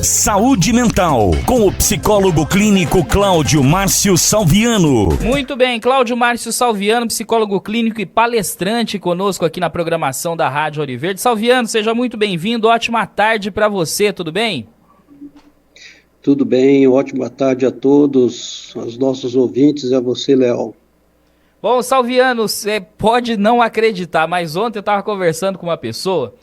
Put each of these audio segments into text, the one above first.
Saúde Mental, com o psicólogo clínico Cláudio Márcio Salviano. Muito bem, Cláudio Márcio Salviano, psicólogo clínico e palestrante conosco aqui na programação da Rádio Ouro Verde. Salviano, seja muito bem-vindo, ótima tarde para você, tudo bem? Tudo bem, ótima tarde a todos, aos nossos ouvintes e a você, Léo. Bom, Salviano, você pode não acreditar, mas ontem eu estava conversando com uma pessoa,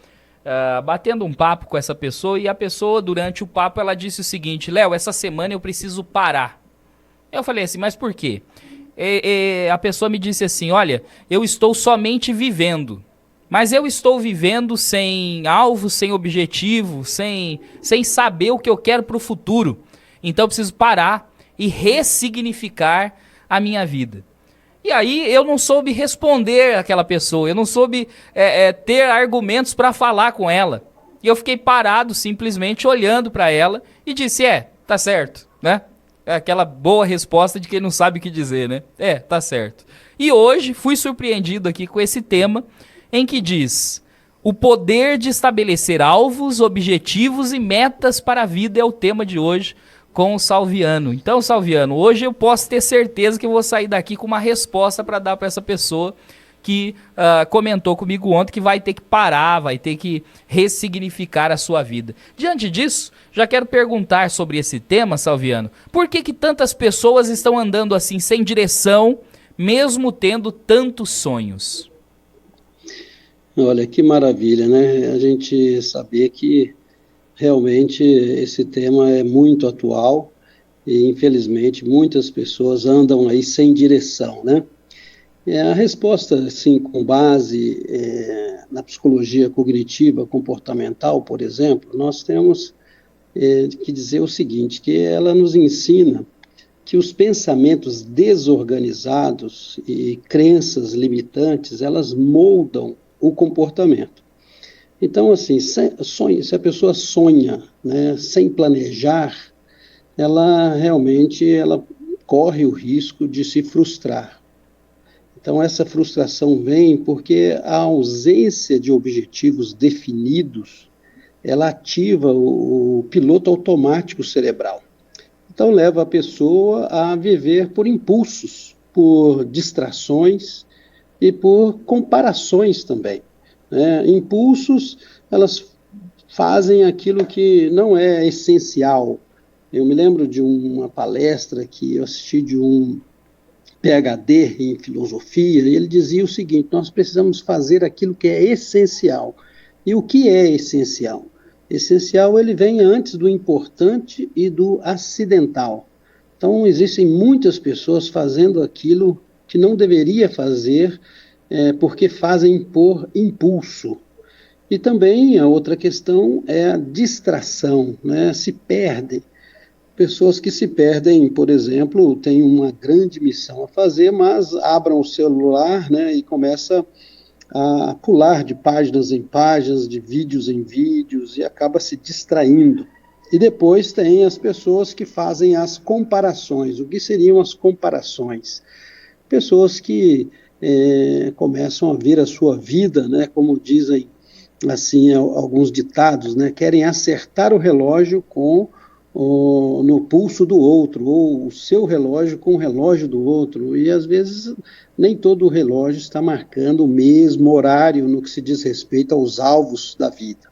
batendo um papo com essa pessoa, e a pessoa, durante o papo, ela disse o seguinte: Léo, essa semana eu preciso parar. Eu falei assim, mas por quê? A pessoa me disse assim, olha, eu estou somente vivendo, mas eu estou vivendo sem alvo, sem objetivo, sem saber o que eu quero para o futuro. Então eu preciso parar e ressignificar a minha vida. E aí eu não soube responder àquela pessoa, eu não soube ter argumentos para falar com ela. E eu fiquei parado, simplesmente olhando para ela e disse, tá certo, né? É aquela boa resposta de quem não sabe o que dizer, né? Tá certo. E hoje fui surpreendido aqui com esse tema em que diz: o poder de estabelecer alvos, objetivos e metas para a vida é o tema de hoje com o Salviano. Então, Salviano, hoje eu posso ter certeza que eu vou sair daqui com uma resposta para dar para essa pessoa que comentou comigo ontem que vai ter que parar, vai ter que ressignificar a sua vida. Diante disso, já quero perguntar sobre esse tema, Salviano. Por que tantas pessoas estão andando assim sem direção, mesmo tendo tantos sonhos? Olha, que maravilha, né? A gente saber que realmente esse tema é muito atual e, infelizmente, muitas pessoas andam aí sem direção, né? A resposta, assim, com base na psicologia cognitiva comportamental, por exemplo, nós temos que dizer o seguinte, que ela nos ensina que os pensamentos desorganizados e crenças limitantes, elas moldam o comportamento. Então, assim, se a pessoa sonha, né, sem planejar, ela realmente corre o risco de se frustrar. Então, essa frustração vem porque a ausência de objetivos definidos, ela ativa o piloto automático cerebral. Então, leva a pessoa a viver por impulsos, por distrações e por comparações também. Impulsos, elas fazem aquilo que não é essencial. Eu me lembro de uma palestra que eu assisti de um PhD em filosofia, e ele dizia o seguinte: nós precisamos fazer aquilo que é essencial. E o que é essencial? Essencial, ele vem antes do importante e do acidental. Então, existem muitas pessoas fazendo aquilo que não deveria fazer, porque fazem por impulso. E também a outra questão é a distração, né? Se perdem. Pessoas que se perdem, por exemplo, têm uma grande missão a fazer, mas abram o celular, né, e começa a pular de páginas em páginas, de vídeos em vídeos, e acaba se distraindo. E depois tem as pessoas que fazem as comparações. O que seriam as comparações? Pessoas que começam a ver a sua vida, né, como dizem assim alguns ditados, né, querem acertar o relógio no pulso do outro, ou o seu relógio com o relógio do outro, e às vezes nem todo o relógio está marcando o mesmo horário no que se diz respeito aos alvos da vida.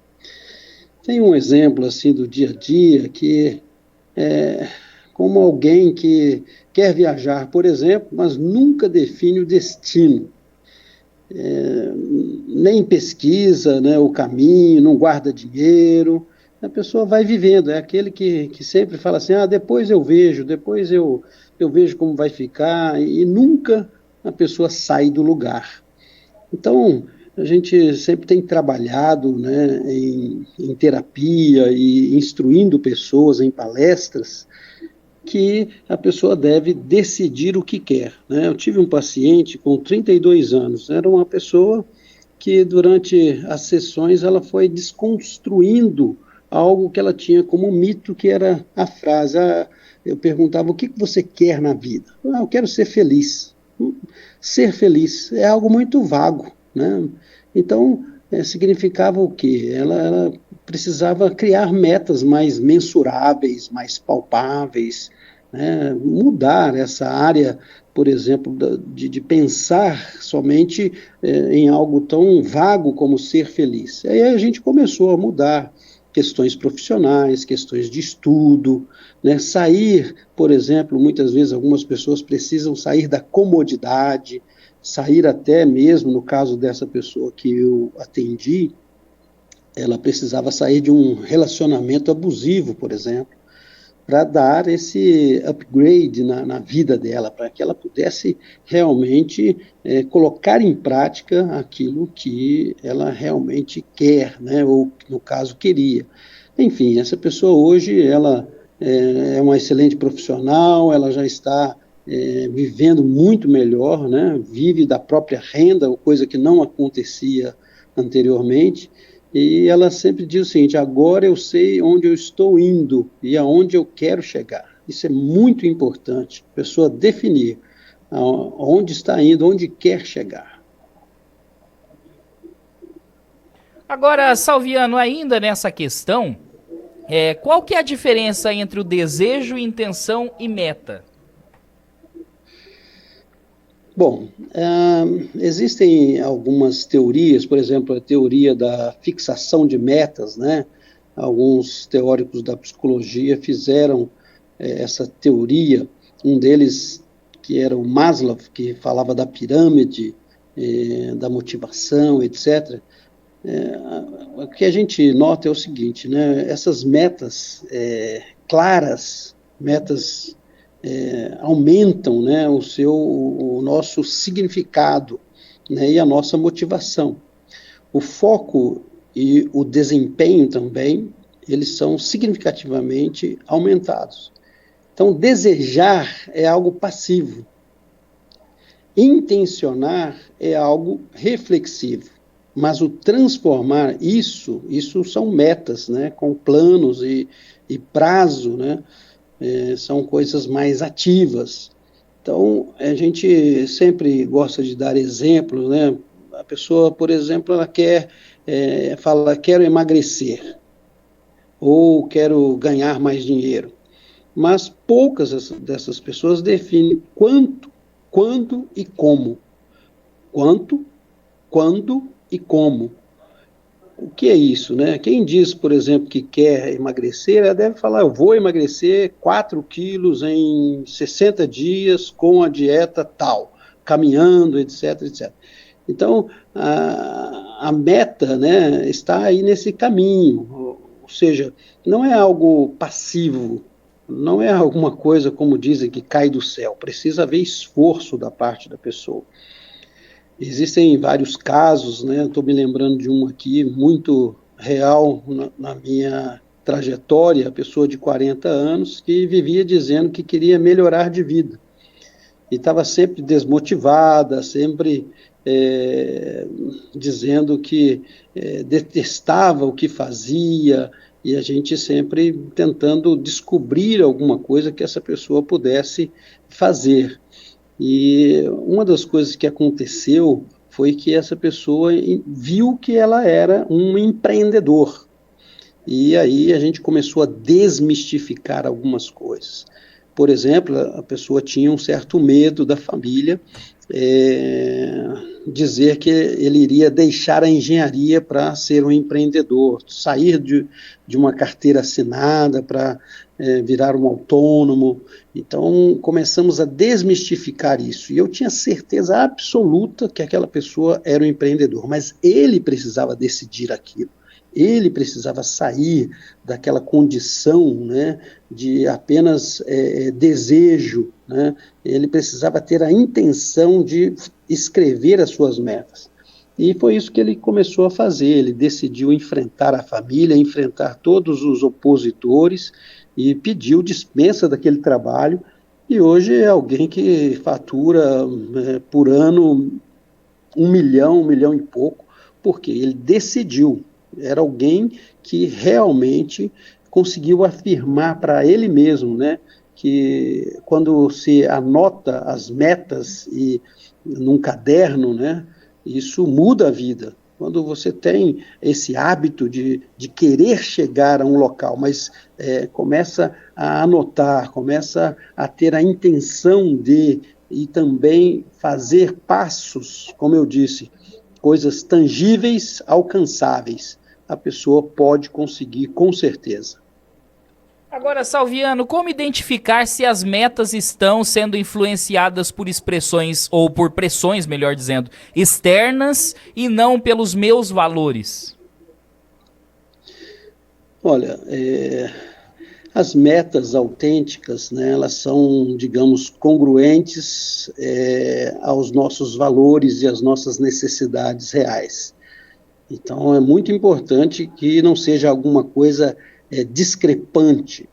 Tem um exemplo assim do dia a dia que como alguém que quer viajar, por exemplo, mas nunca define o destino. Nem pesquisa, né, o caminho, não guarda dinheiro. A pessoa vai vivendo, é aquele que sempre fala assim, depois eu vejo como vai ficar, e nunca a pessoa sai do lugar. Então, a gente sempre tem trabalhado, né, em terapia e instruindo pessoas em palestras, que a pessoa deve decidir o que quer, né? Eu tive um paciente com 32 anos, era uma pessoa que durante as sessões ela foi desconstruindo algo que ela tinha como mito, que era a frase, eu perguntava, o que você quer na vida? Eu quero ser feliz. Ser feliz é algo muito vago, né? Então, significava o quê? Ela precisava criar metas mais mensuráveis, mais palpáveis, né? Mudar essa área, por exemplo, de pensar somente em algo tão vago como ser feliz. Aí a gente começou a mudar questões profissionais, questões de estudo, né? Sair, por exemplo, muitas vezes algumas pessoas precisam sair da comodidade, sair até mesmo, no caso dessa pessoa que eu atendi, ela precisava sair de um relacionamento abusivo, por exemplo, para dar esse upgrade na vida dela, para que ela pudesse realmente colocar em prática aquilo que ela realmente quer, né, ou no caso queria. Enfim, essa pessoa hoje, ela é uma excelente profissional, ela já está vivendo muito melhor, né, vive da própria renda, coisa que não acontecia anteriormente. E ela sempre diz o seguinte: agora eu sei onde eu estou indo e aonde eu quero chegar. Isso é muito importante, a pessoa definir onde está indo, onde quer chegar. Agora, Salviano, ainda nessa questão, qual que é a diferença entre o desejo, intenção e meta? Bom, existem algumas teorias, por exemplo, a teoria da fixação de metas, né? Alguns teóricos da psicologia fizeram essa teoria, um deles que era o Maslow, que falava da pirâmide, da motivação, etc. O que a gente nota é o seguinte, né? Essas metas claras, metas aumentam, né, o nosso significado, né, e a nossa motivação. O foco e o desempenho também, eles são significativamente aumentados. Então, desejar é algo passivo. Intencionar é algo reflexivo. Mas o transformar, isso são metas, né, com planos e prazo, né, são coisas mais ativas. Então, a gente sempre gosta de dar exemplos, né? A pessoa, por exemplo, ela fala, quero emagrecer, ou quero ganhar mais dinheiro. Mas poucas dessas pessoas definem quanto, quando e como. Quanto, quando e como. O que é isso, né? Quem diz, por exemplo, que quer emagrecer, ela deve falar, eu vou emagrecer 4 quilos em 60 dias com a dieta tal, caminhando, etc, etc. Então, a meta, né, está aí nesse caminho, ou seja, não é algo passivo, não é alguma coisa, como dizem, que cai do céu, precisa haver esforço da parte da pessoa. Existem vários casos, né? Estou me lembrando de um aqui muito real na minha trajetória, a pessoa de 40 anos que vivia dizendo que queria melhorar de vida. E estava sempre desmotivada, sempre dizendo que detestava o que fazia, e a gente sempre tentando descobrir alguma coisa que essa pessoa pudesse fazer. E uma das coisas que aconteceu foi que essa pessoa viu que ela era um empreendedor. E aí a gente começou a desmistificar algumas coisas. Por exemplo, a pessoa tinha um certo medo da família dizer que ele iria deixar a engenharia para ser um empreendedor, sair de uma carteira assinada para virar um autônomo. Então, começamos a desmistificar isso. E eu tinha certeza absoluta que aquela pessoa era um empreendedor, mas ele precisava decidir aquilo. Ele precisava sair daquela condição, né, de apenas desejo, né? Ele precisava ter a intenção de escrever as suas metas. E foi isso que ele começou a fazer. Ele decidiu enfrentar a família, enfrentar todos os opositores e pediu dispensa daquele trabalho. E hoje é alguém que fatura por ano 1 milhão e pouco, porque ele decidiu. Era alguém que realmente conseguiu afirmar para ele mesmo, né, que quando se anota as metas num caderno, né, isso muda a vida. Quando você tem esse hábito de querer chegar a um local, mas começa a anotar, começa a ter a intenção de, e também fazer passos, como eu disse, coisas tangíveis, alcançáveis, a pessoa pode conseguir com certeza. Agora, Salviano, como identificar se as metas estão sendo influenciadas por expressões, ou por pressões, melhor dizendo, externas e não pelos meus valores? Olha, as metas autênticas, né, elas são, digamos, congruentes aos nossos valores e às nossas necessidades reais. Então, é muito importante que não seja alguma coisa discrepante.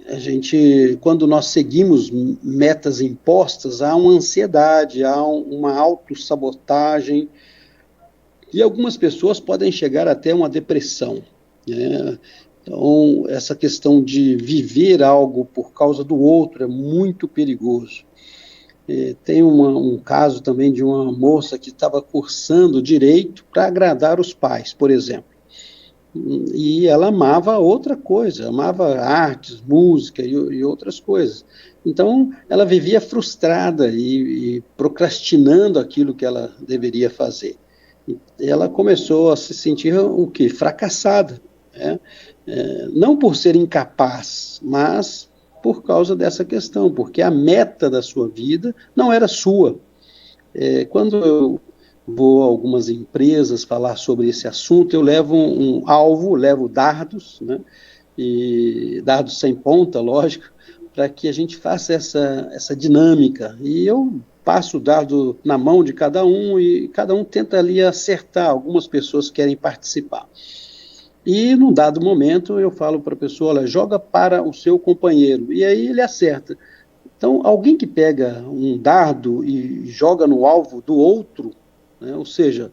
A gente, quando nós seguimos metas impostas, há uma ansiedade, há uma autossabotagem, e algumas pessoas podem chegar até uma depressão, né? Então, essa questão de viver algo por causa do outro é muito perigoso. Tem um caso também de uma moça que estava cursando direito para agradar os pais, por exemplo. E ela amava outra coisa, amava artes, música e outras coisas. Então, ela vivia frustrada e procrastinando aquilo que ela deveria fazer. E ela começou a se sentir o quê? Fracassada, né? Não por ser incapaz, mas por causa dessa questão, porque a meta da sua vida não era sua. Quando eu vou a algumas empresas falar sobre esse assunto, eu levo um alvo, levo dardos, né, e dardos sem ponta, lógico, para que a gente faça essa dinâmica. E eu passo o dardo na mão de cada um e cada um tenta ali acertar. Algumas pessoas querem participar. E, num dado momento, eu falo para a pessoa, olha, joga para o seu companheiro. E aí ele acerta. Então, alguém que pega um dardo e joga no alvo do outro, né, ou seja,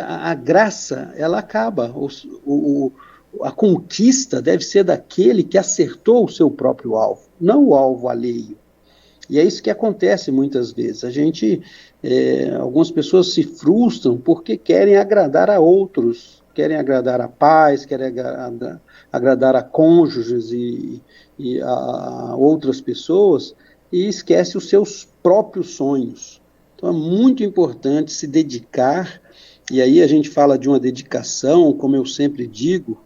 a graça, ela acaba. A conquista deve ser daquele que acertou o seu próprio alvo, não o alvo alheio. E é isso que acontece muitas vezes. Algumas pessoas se frustram porque querem agradar a outros, querem agradar a pais, querem agradar a cônjuges e a outras pessoas, e esquece os seus próprios sonhos. Então é muito importante se dedicar, e aí a gente fala de uma dedicação, como eu sempre digo,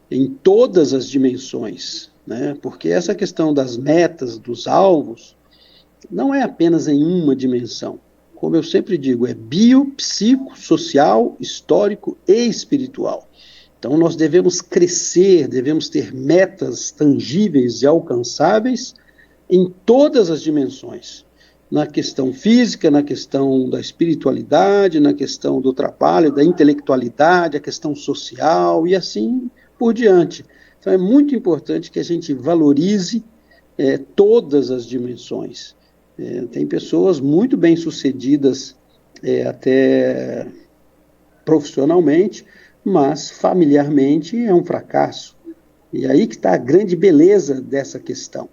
em todas as dimensões, né? Porque essa questão das metas, dos alvos, não é apenas em uma dimensão. Como eu sempre digo, é bio, psico, social, histórico e espiritual. Então nós devemos crescer, devemos ter metas tangíveis e alcançáveis em todas as dimensões. Na questão física, na questão da espiritualidade, na questão do trabalho, da intelectualidade, a questão social e assim por diante. Então é muito importante que a gente valorize todas as dimensões. Tem pessoas muito bem-sucedidas até profissionalmente, mas familiarmente é um fracasso. E aí que está a grande beleza dessa questão.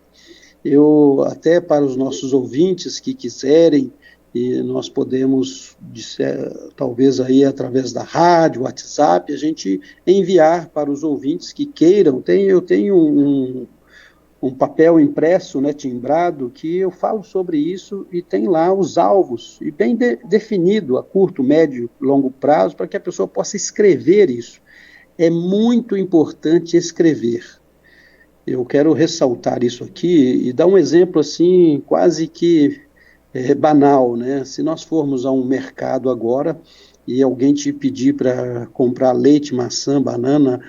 Eu, até para os nossos ouvintes que quiserem, e nós podemos, talvez aí através da rádio, WhatsApp, a gente enviar para os ouvintes que queiram. Eu tenho um papel impresso, né, timbrado, que eu falo sobre isso e tem lá os alvos, e bem definido, a curto, médio, longo prazo, para que a pessoa possa escrever isso. É muito importante escrever. Eu quero ressaltar isso aqui e dar um exemplo assim, quase que banal, né? Se nós formos a um mercado agora e alguém te pedir para comprar leite, maçã, banana,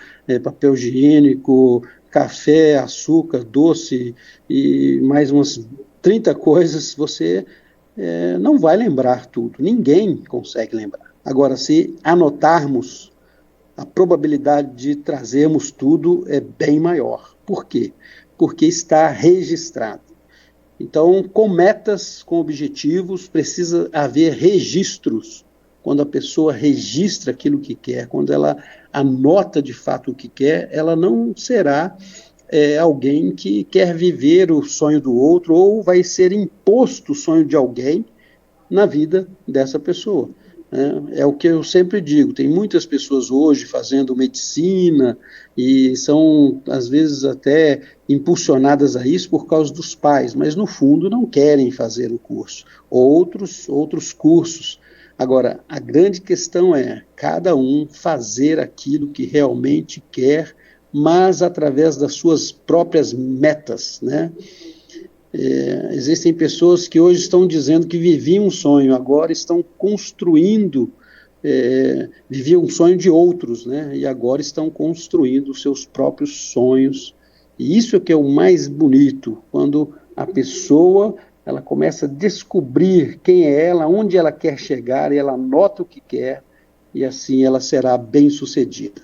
papel higiênico, café, açúcar, doce e mais umas 30 coisas, você não vai lembrar tudo. Ninguém consegue lembrar. Agora, se anotarmos, a probabilidade de trazermos tudo é bem maior. Por quê? Porque está registrado. Então, com metas, com objetivos, precisa haver registros. Quando a pessoa registra aquilo que quer, quando ela anota de fato o que quer, ela não será alguém que quer viver o sonho do outro, ou vai ser imposto o sonho de alguém na vida dessa pessoa. É o que eu sempre digo, tem muitas pessoas hoje fazendo medicina e são, às vezes, até impulsionadas a isso por causa dos pais, mas no fundo não querem fazer o curso. Outros cursos. Agora, a grande questão é cada um fazer aquilo que realmente quer, mas através das suas próprias metas, né? Existem pessoas que hoje estão dizendo que viviam um sonho, agora estão construindo, viviam um sonho de outros, né? E agora estão construindo os seus próprios sonhos. E isso é que é o mais bonito, quando a pessoa ela começa a descobrir quem é ela, onde ela quer chegar, e ela anota o que quer, e assim ela será bem-sucedida.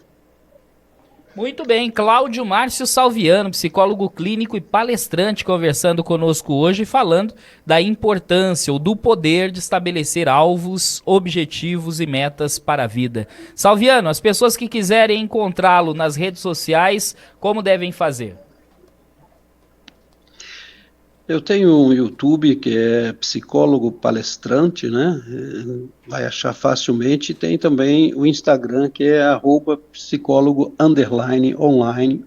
Muito bem, Cláudio Márcio Salviano, psicólogo clínico e palestrante, conversando conosco hoje, falando da importância ou do poder de estabelecer alvos, objetivos e metas para a vida. Salviano, as pessoas que quiserem encontrá-lo nas redes sociais, como devem fazer? Eu tenho um YouTube que é psicólogo palestrante, né? Vai achar facilmente. Tem também o Instagram que é @psicólogo_online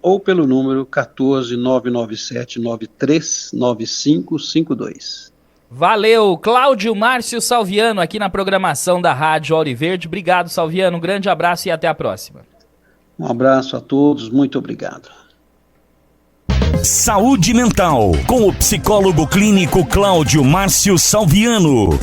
ou pelo número 14997939552. Valeu, Cláudio Márcio Salviano aqui na programação da Rádio Auriverde. Obrigado, Salviano. Um grande abraço e até a próxima. Um abraço a todos, muito obrigado. Saúde Mental, com o psicólogo clínico Cláudio Márcio Salviano.